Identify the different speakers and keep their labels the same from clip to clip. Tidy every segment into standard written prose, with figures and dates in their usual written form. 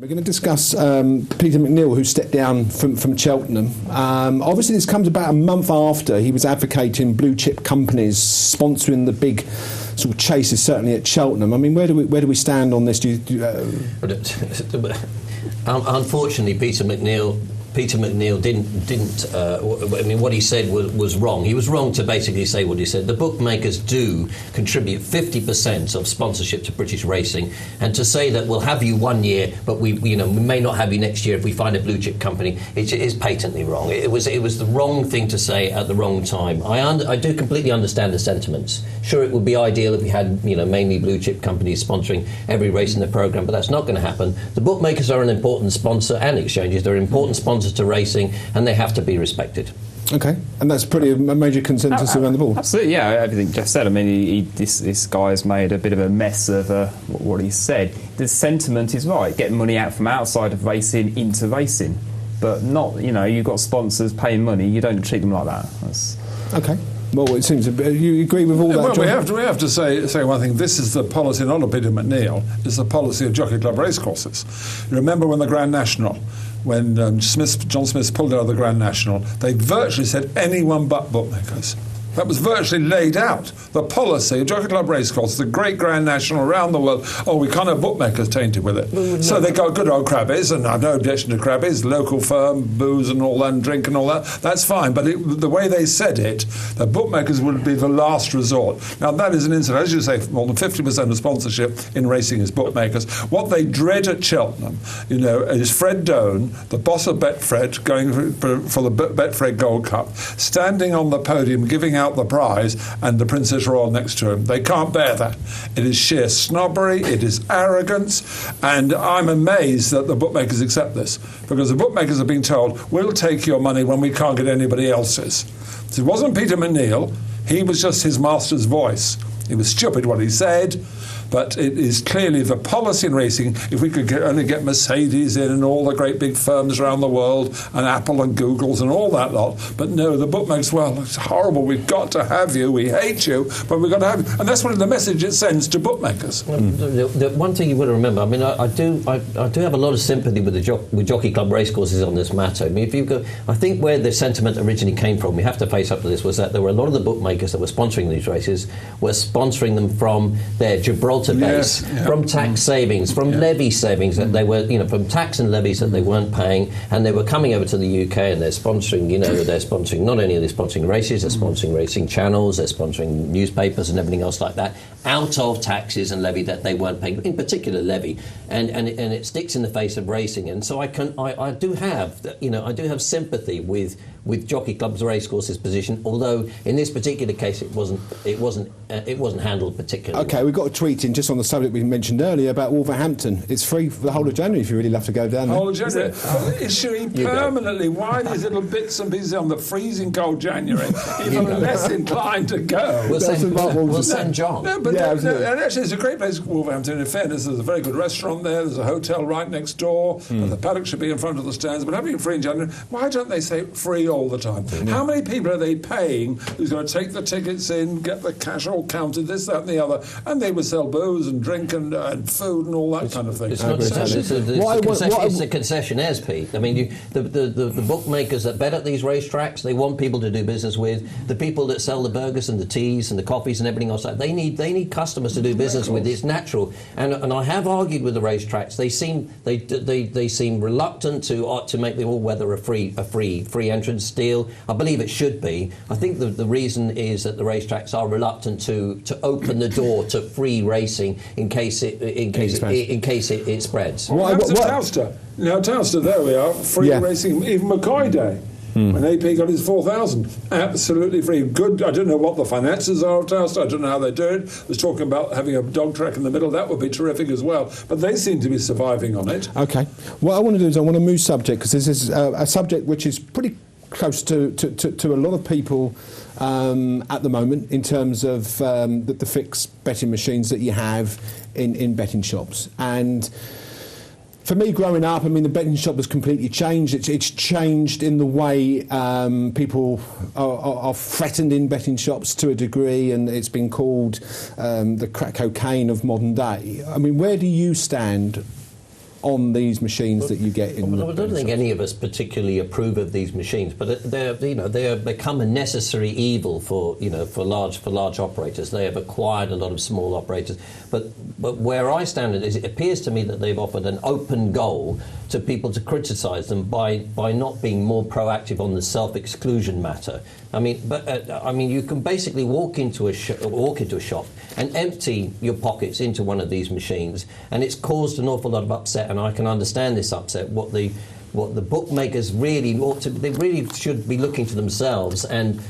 Speaker 1: We're going to discuss Peter McNeill, who stepped down from Cheltenham. Obviously, this comes about a month after he was advocating blue chip companies sponsoring the big sort of chases, certainly at Cheltenham. I mean, where do we stand on this?
Speaker 2: Unfortunately, Peter McNeill didn't. I mean, what he said was wrong. He was wrong to basically say what he said. The bookmakers do contribute 50% of sponsorship to British racing, and to say that we'll have you 1 year, but we may not have you next year if we find a blue chip company, it is patently wrong. It was the wrong thing to say at the wrong time. I do completely understand the sentiments. Sure, it would be ideal if we had mainly blue chip companies sponsoring every race in the programme, but that's not going to happen. The bookmakers are an important sponsor, and exchanges. They're important sponsors to racing, and they have to be respected.
Speaker 1: Okay, and that's pretty a major consensus around the board.
Speaker 3: Absolutely, yeah, everything Jeff said. I mean, this guy has made a bit of a mess of what he said. The sentiment is right, getting money out from outside of racing into racing, but not, you've got sponsors paying money, you don't treat them like that.
Speaker 1: Okay. Well, it seems you agree with all that.
Speaker 4: Well, we have to say one thing. This is the policy not of Peter McNeill. It's the policy of Jockey Club racecourses. You remember when the Grand National, when John Smith pulled out of the Grand National, they virtually said anyone but bookmakers. That was virtually laid out. The policy of Jockey Club racecourses, the great Grand National around the world. Oh, we can't have bookmakers tainted with it. So they got good old Crabbies, and I have no objection to Crabbies, local firm, booze and all that, and drink and all that. That's fine. But the way they said it, the bookmakers would be the last resort. Now, that is an incident. As you say, more than 50% of sponsorship in racing is bookmakers. What they dread at Cheltenham, is Fred Doane, the boss of Betfred, going for the Betfred Gold Cup, standing on the podium, giving out the prize, and the Princess Royal next to him. They can't bear that. It is sheer snobbery, it is arrogance, and I'm amazed that the bookmakers accept this, because the bookmakers are being told, we'll take your money when we can't get anybody else's. So it wasn't Peter McNeill, he was just his master's voice. It was stupid what he said, but it is clearly the policy in racing. If we could only get Mercedes in and all the great big firms around the world, and Apple and Google's and all that lot, but no, the bookmakers, well, it's horrible, we've got to have you, we hate you, but we've got to have you. And that's one of the message it sends to bookmakers.
Speaker 2: The one thing you want to remember, I mean, I do have a lot of sympathy with with Jockey Club racecourses on this matter. I mean, I think where the sentiment originally came from, we have to face up to this, was that there were a lot of the bookmakers that were sponsoring these races were sponsoring them from their Gibraltar base, from tax savings, from levy savings that they were, from tax and levies that they weren't paying, and they were coming over to the UK and they're sponsoring, they're sponsoring, not only are they sponsoring races, they're sponsoring racing channels, they're sponsoring newspapers and everything else like that, out of taxes and levy that they weren't paying, in particular levy, and it sticks in the face of racing. And so I do have sympathy with Jockey Club's racecourses position, although in this particular case it wasn't handled particularly.
Speaker 1: Okay, we've got a tweet in just on the subject we mentioned earlier about Wolverhampton. It's free for the whole of January if you really love to go down there.
Speaker 4: Whole of January. Issuing permanently. Why these little bits and pieces on the freezing cold January? Even less inclined to go.
Speaker 2: We'll send John.
Speaker 4: No, but and actually it's a great place, Wolverhampton. In fairness, there's a very good restaurant there. There's a hotel right next door. The paddock should be in front of the stands. But having it free in January, why don't they say free all the time? How many people are they paying who's going to take the tickets in, get the cash all counted, this, that and the other, and they would sell booze and drink and food and all that kind of thing.
Speaker 2: It's not it's the concessionaires, Pete. I mean, the bookmakers that bet at these racetracks, they want people to do business with. The people that sell the burgers and the teas and the coffees and everything else, they need customers to do business with. It's natural. And I have argued with the racetracks. They seem reluctant to make the all-weather a free entrance deal. I believe it should be. I think the reason is that the racetracks are reluctant to open the door to free racing in case it spreads.
Speaker 4: What happens at Towcester? Now Towcester, there we are, free racing. Even McCoy Day. When AP got his 4,000, absolutely free. Good. I don't know what the finances are of Towcester. I don't know how they do it. There's talking about having a dog track in the middle. That would be terrific as well. But they seem to be surviving on it.
Speaker 1: Okay. What I want to do is I want to move subject, because this is a subject which is pretty close to a lot of people at the moment in terms of the fixed betting machines that you have in betting shops. And for me, growing up, I mean, the betting shop has completely changed. It's changed in the way people are threatened in betting shops to a degree, and it's been called the crack cocaine of modern day. I mean, where do you stand on these machines that you get in.
Speaker 2: I don't think any of us particularly approve of these machines, but they're become a necessary evil for large operators. They have acquired a lot of small operators, but where I stand is, it appears to me that they've offered an open goal to people to criticise them by not being more proactive on the self-exclusion matter. I mean, you can basically walk into a shop and empty your pockets into one of these machines, and it's caused an awful lot of upset. And I can understand this upset. What the bookmakers really ought to, they really should be looking to themselves and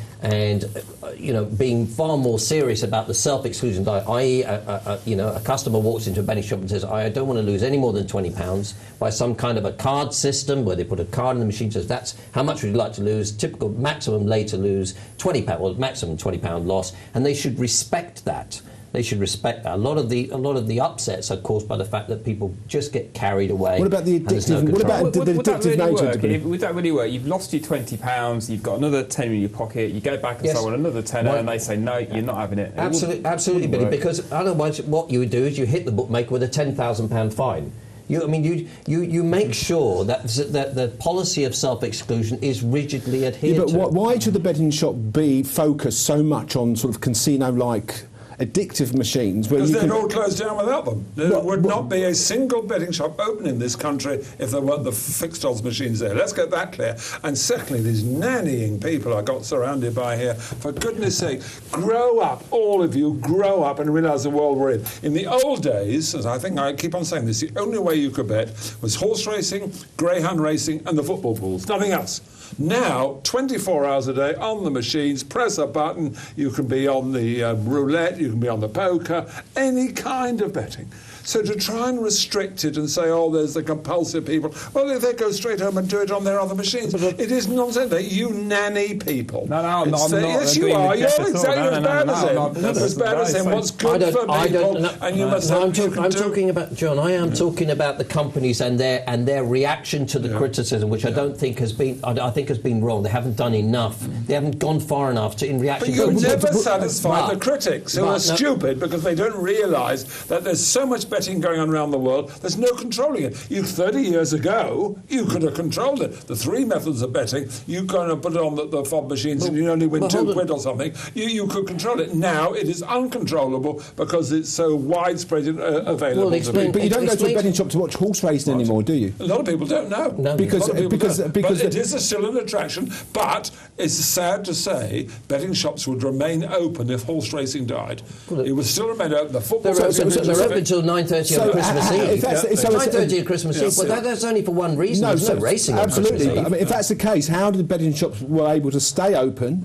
Speaker 2: being far more serious about the self-exclusion diet, i.e. a customer walks into a betting shop and says, I don't want to lose any more than £20 by some kind of a card system where they put a card in the machine, says that's how much would you like to lose, typical maximum later lose £20, well, maximum £20 loss, and they should respect that. They should respect that. A lot of the upsets are caused by the fact that people just get carried away.
Speaker 1: What about the addictive? What about the addictive nature?
Speaker 3: Would that really work? You've lost your £20. You've got another £10 in your pocket. You go back and say, "Well, another £10," and they say, "No, you're not having it."
Speaker 2: Absolutely, Billy. Because otherwise, what you would do is you hit the bookmaker with a £10,000 fine. You make sure that the policy of self-exclusion is rigidly adhered to.
Speaker 1: But why should the betting shop be focused so much on sort of casino-like addictive machines?
Speaker 4: Because they'd all close down without them. There would not be a single betting shop open in this country if there weren't the fixed odds machines there. Let's get that clear. And secondly, these nannying people I got surrounded by here, for goodness sake, grow up, all of you, grow up and realise the world we're in. In the old days, as I think I keep on saying this, the only way you could bet was horse racing, greyhound racing and the football pools, nothing else. Now, 24 hours a day on the machines, press a button, you can be on the roulette, you can be on the poker, any kind of betting. So to try and restrict it and say, there's the compulsive people, well, if they go straight home and do it on their other machines, it is nonsense. You nanny people.
Speaker 3: No, I'm not.
Speaker 4: Yes, you are. You're exactly as bad as him. As bad as him. What's good for people, and you must have...
Speaker 2: I'm talking about, John, I am talking about the companies and their reaction to the criticism, which I don't think has been, I think has been wrong. They haven't done enough. They haven't gone far enough in reaction
Speaker 4: to... But you never satisfy the critics who are stupid because they don't realise that there's so much betting going on around the world, there's no controlling it. 30 years ago, you could have controlled it. The three methods of betting, you kind of put it on the FOB machines and you only win £2 or something. You could control it. Now it is uncontrollable because it's so widespread and available to people.
Speaker 1: But you don't go to a betting shop to watch horse racing anymore, do you?
Speaker 4: A lot of people don't know.
Speaker 1: No. Because
Speaker 4: but it is still an attraction. But it's sad to say betting shops would remain open if horse racing died. It would still remain open. The football
Speaker 2: they're open until 9:30 on Christmas Eve. 9:30 on Christmas Eve. Well, that's only for one reason. There's no racing on Christmas Eve.
Speaker 1: Absolutely. If that's the case, how did the betting shops were able to stay open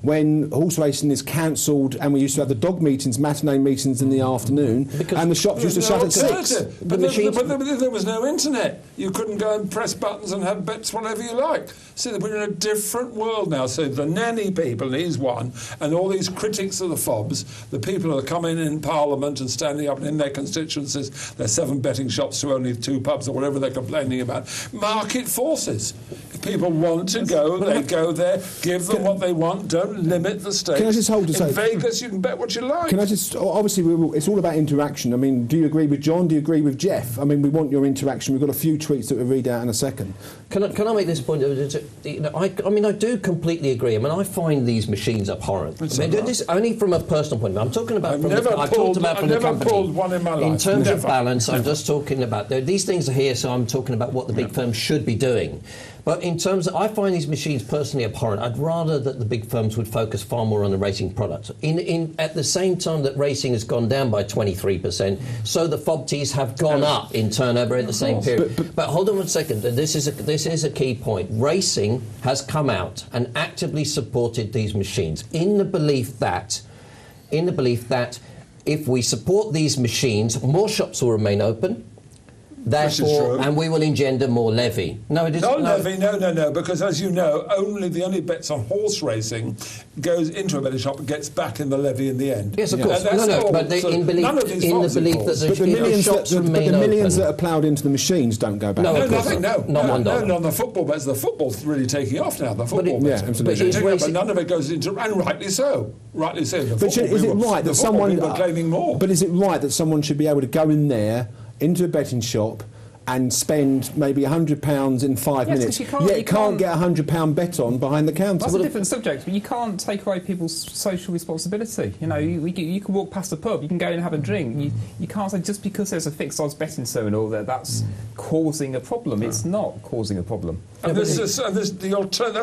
Speaker 1: when horse racing is cancelled and we used to have the dog meetings, matinee meetings in the afternoon, and the shops used to shut at 6?
Speaker 4: But there was no internet. You couldn't go and press buttons and have bets whatever you like. See, we're in a different world now. So the nanny people, he's one, and all these critics of the FOBs, the people who are coming in Parliament and standing up in their constituencies, there's 7 betting shops to only 2 pubs or whatever they're complaining about. Market forces. If people want to go, they go there. Give them what they want. Don't limit the stakes.
Speaker 1: Can I just hold to say...
Speaker 4: In Vegas, you can bet what you like.
Speaker 1: Can I just... Obviously, it's all about interaction. I mean, do you agree with John? Do you agree with Jeff? I mean, we want your interaction. We've got a few tweets that we'll read out in a second.
Speaker 2: Can I make this point? I do completely agree. I mean, I find these machines abhorrent. This only from a personal point of view. I'm talking about from the company.
Speaker 4: Pulled one in my life.
Speaker 2: In terms of balance, I'm just talking about... These things are here, so I'm talking about what the big firms should be doing. But in terms of... I find these machines personally abhorrent. I'd rather that the big firms would focus far more on the racing products. At the same time that racing has gone down by 23%, so the FOBTS have gone up in turnover at the same period. But hold on one second. This is a key point. Racing has come out and actively supported these machines in the belief that if we support these machines, more shops will remain open. Therefore, and we will engender more levy. No, it isn't.
Speaker 4: Levy, no, because as you know, the only bets on horse racing goes into a betting shop and gets back in the levy in the end.
Speaker 2: Yes, of course. But in the belief that the shops remain open.
Speaker 1: The millions that are ploughed into the machines don't go back.
Speaker 4: No, the football bets. The football's really taking off now. The football bets, but none of it goes into, and rightly so. Rightly so.
Speaker 1: But is it right that someone
Speaker 4: claiming more?
Speaker 1: But is it right that someone should be able to go in there into a betting shop and spend maybe £100 in 5
Speaker 3: Yes,
Speaker 1: minutes,
Speaker 3: 'cause you
Speaker 1: yet can't get a £100 bet on behind the counter.
Speaker 3: That's a different subject, but you can't take away people's social responsibility. You know, you can walk past a pub, you can go in and have a drink. You can't say just because there's a fixed odds betting terminal that's causing a problem. It's not causing a problem.
Speaker 4: And that's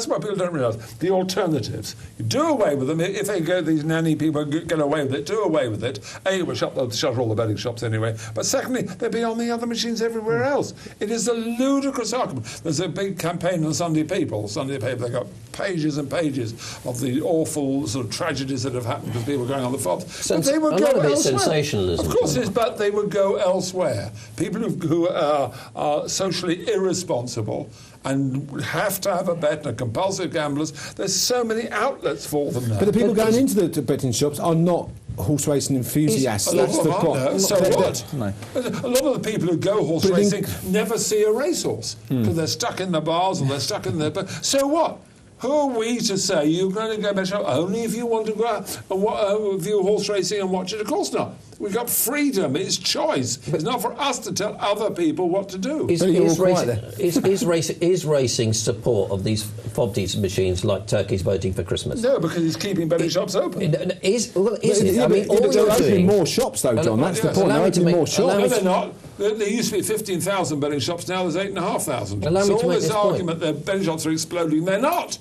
Speaker 4: what people don't realise. The alternatives. You do away with them. If they go, these nanny people get away with it, do away with it. A, they'll shut all the betting shops anyway. But secondly, they'll be on the other machines everywhere else. It is a ludicrous argument. There's a big campaign in the Sunday paper, they've got pages and pages of the awful sort of tragedies that have happened to people going on the FOBTS. But they would go elsewhere.
Speaker 2: Sensationalism.
Speaker 4: Of course it is, but they would go elsewhere. People who are socially irresponsible and have to have a bet and are compulsive gamblers, there's so many outlets for them now.
Speaker 1: But the people going into the betting shops are not horse racing enthusiasts. That's the point.
Speaker 4: So what?
Speaker 3: No.
Speaker 4: A lot of the people who go horse racing never see a racehorse because they're stuck in the bars or they're stuck in their... So what? Who are we to say you're going to go better only if you want to go out and view horse racing and watch it? Of course not. We've got freedom. It's choice. It's not for us to tell other people what to do.
Speaker 2: Is racing support of these FOBTS machines like turkeys voting for Christmas?
Speaker 4: No, because he's keeping betting shops open.
Speaker 1: They're opening more shops, though, John. That's the point. They're opening more shops.
Speaker 4: No, they're not. There used to be 15,000 betting shops. Now there's 8,500. So all this argument that betting shops are exploding, they're not.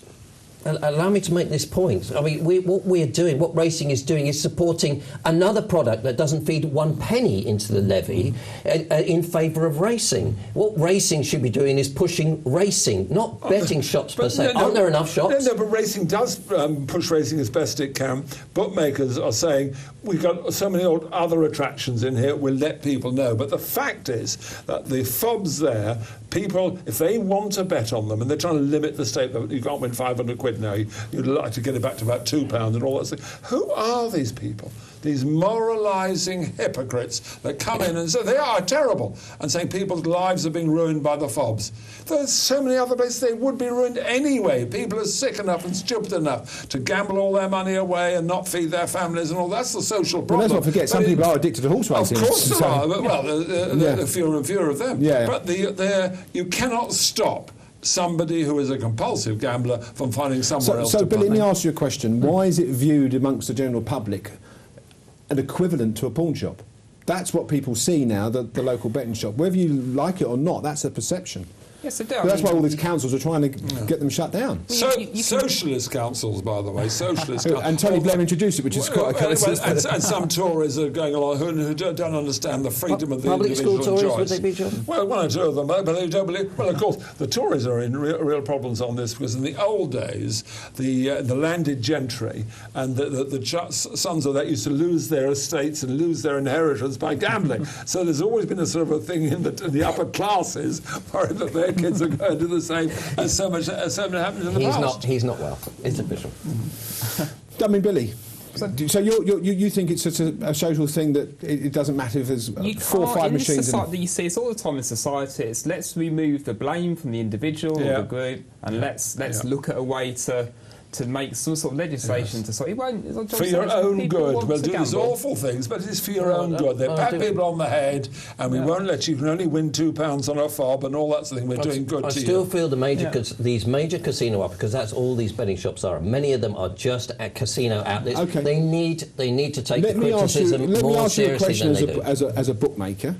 Speaker 2: Allow me to make this point. I mean, what racing is doing is supporting another product that doesn't feed 1 penny into the levy in favour of racing. What racing should be doing is pushing racing, not betting shops per se. Aren't there enough shops?
Speaker 4: No, but racing does push racing as best it can. Bookmakers are saying, we've got so many other attractions in here, we'll let people know. But the fact is that the FOBs there, people, if they want to bet on them, and they're trying to limit the stake, you can't win 500 quid now, you'd like to get it back to about £2 and all that stuff. Who are these people? These moralising hypocrites that come in and say they are terrible and saying people's lives are being ruined by the FOBs. There's so many other places they would be ruined anyway. People are sick enough and stupid enough to gamble all their money away and not feed their families and all. That's the social problem.
Speaker 1: Well, let's not forget, some people are addicted to horse racing.
Speaker 4: Of course there are. Well, there are fewer and fewer of them.
Speaker 1: Yeah.
Speaker 4: But you cannot stop somebody who is a compulsive gambler from finding somewhere else to
Speaker 1: So, Bill, let me
Speaker 4: play.
Speaker 1: ask you a question. Why is it viewed amongst the general public an equivalent to a pawn shop? That's what people see now, the local betting shop. Whether you like it or not, that's a perception.
Speaker 3: Yes, it does.
Speaker 1: But that's why all these councils are trying to get them shut down.
Speaker 4: Socialist councils, by the way, socialist councils.
Speaker 1: And Tony Blair introduced it, which is quite a
Speaker 4: and some Tories are going along who don't understand the freedom of the
Speaker 2: public school
Speaker 4: individual
Speaker 2: Tories,
Speaker 4: choice.
Speaker 2: would they be, John?
Speaker 4: Well, one or two of them, but they don't believe... Well, of course, the Tories are in real problems on this because in the old days, the landed gentry and the sons of that used to lose their estates and lose their inheritance by gambling. So there's always been a sort of a thing in the upper classes worried that their kids are going to do the same as so much happened in the past.
Speaker 2: He's not well. It's official.
Speaker 1: I mean, Billy, so you think it's just a social thing that it doesn't matter if there's 4 or 5 machines?
Speaker 3: You see, it's all the time in society. It's let's remove the blame from the individual or the group, and let's look at a way to make some sort of legislation to say it won't.
Speaker 4: For your own good. We'll do these awful things, but it's for your own good. They pat people on the head, and we won't let you can only win £2 on a fob and all that sort of thing. We're doing good to you.
Speaker 2: I still feel these major casino outlets, because that's all these betting shops are. Many of them are just casino outlets.
Speaker 1: Okay.
Speaker 2: They need to take the criticism more seriously than they do.
Speaker 1: As a bookmaker.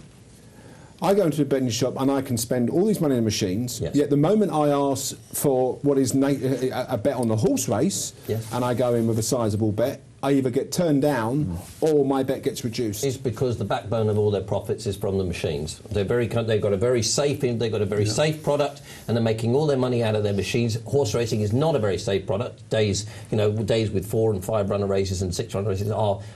Speaker 1: I go into a betting shop and I can spend all these money on machines, yet the moment I ask for what is a bet on the horse race, and I go in with a sizable bet, I either get turned down or my bet gets reduced.
Speaker 2: It's because the backbone of all their profits is from the machines. They've got a very safe safe product, and they're making all their money out of their machines. Horse racing is not a very safe product. Days with 4 and 5 runner races and 6 runner races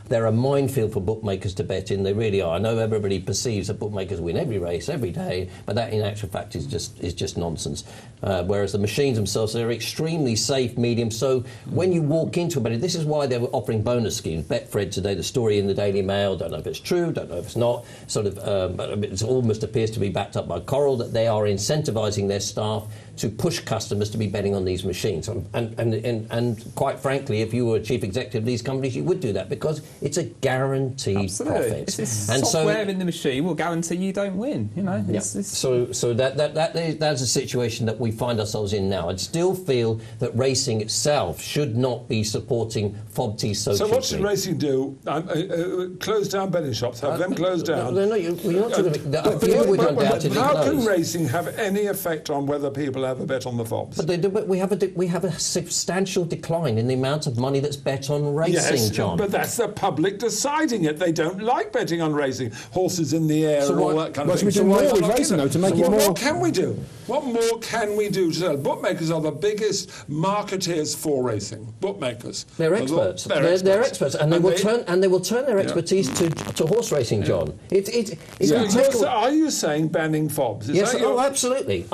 Speaker 2: they're a minefield for bookmakers to bet in. They really are. I know everybody perceives that bookmakers win every race every day, but that in actual fact is just nonsense. Whereas the machines themselves are extremely safe medium. So when you walk into a betting, this is why they were offering bonus schemes. Betfred today, the story in the Daily Mail, don't know if it's true, don't know if it's not, but it almost appears to be backed up by Coral, that they are incentivising their staff to push customers to be betting on these machines. And quite frankly, if you were a chief executive of these companies, you would do that because it's a guaranteed profit.
Speaker 3: And software in the machine will guarantee you don't win. You know.
Speaker 2: So that's a situation that we find ourselves in now. I'd still feel that racing itself should not be supporting FOBTS so cheaply.
Speaker 4: So what should racing do? Close down betting shops? Have them closed down?
Speaker 2: No, you're not talking about... A few would undoubtedly
Speaker 4: How
Speaker 2: close.
Speaker 4: can racing have any effect on whether people have a bet on the FOBs?
Speaker 2: But they do. But we have a substantial decline in the amount of money that's bet on racing, John.
Speaker 4: But that's the public deciding it. They don't like betting on racing. Horses in the air and all that kind of thing.
Speaker 1: So more with racing, though, to make it more...
Speaker 4: What can we do? What more can we do to sell? Bookmakers are the biggest marketeers for racing. Bookmakers.
Speaker 2: They're experts. They're experts, and they will turn their expertise to horse racing, John.
Speaker 4: Are you saying banning FOBs?
Speaker 2: Yes. Absolutely.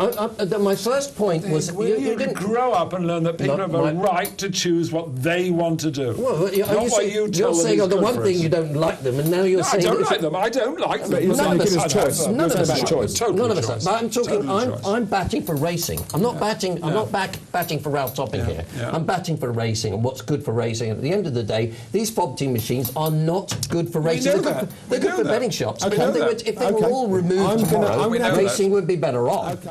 Speaker 2: My first point was
Speaker 4: you didn't grow up and learn that people have a right to choose what they want to do.
Speaker 2: Well, you're saying on the one thing you don't like them, and now you're saying
Speaker 4: I don't like them. I don't like them.
Speaker 2: None of us
Speaker 1: choice.
Speaker 2: None of us
Speaker 1: choice.
Speaker 2: None of us. But I'm talking. I'm batting for racing. I'm not batting. I'm not batting for Ralph Topping here. I'm batting for racing and what's good for racing. At the end of the day, these FOBT machines are not good for racing. They're good for betting shops. If they were all removed tomorrow, racing would be better off.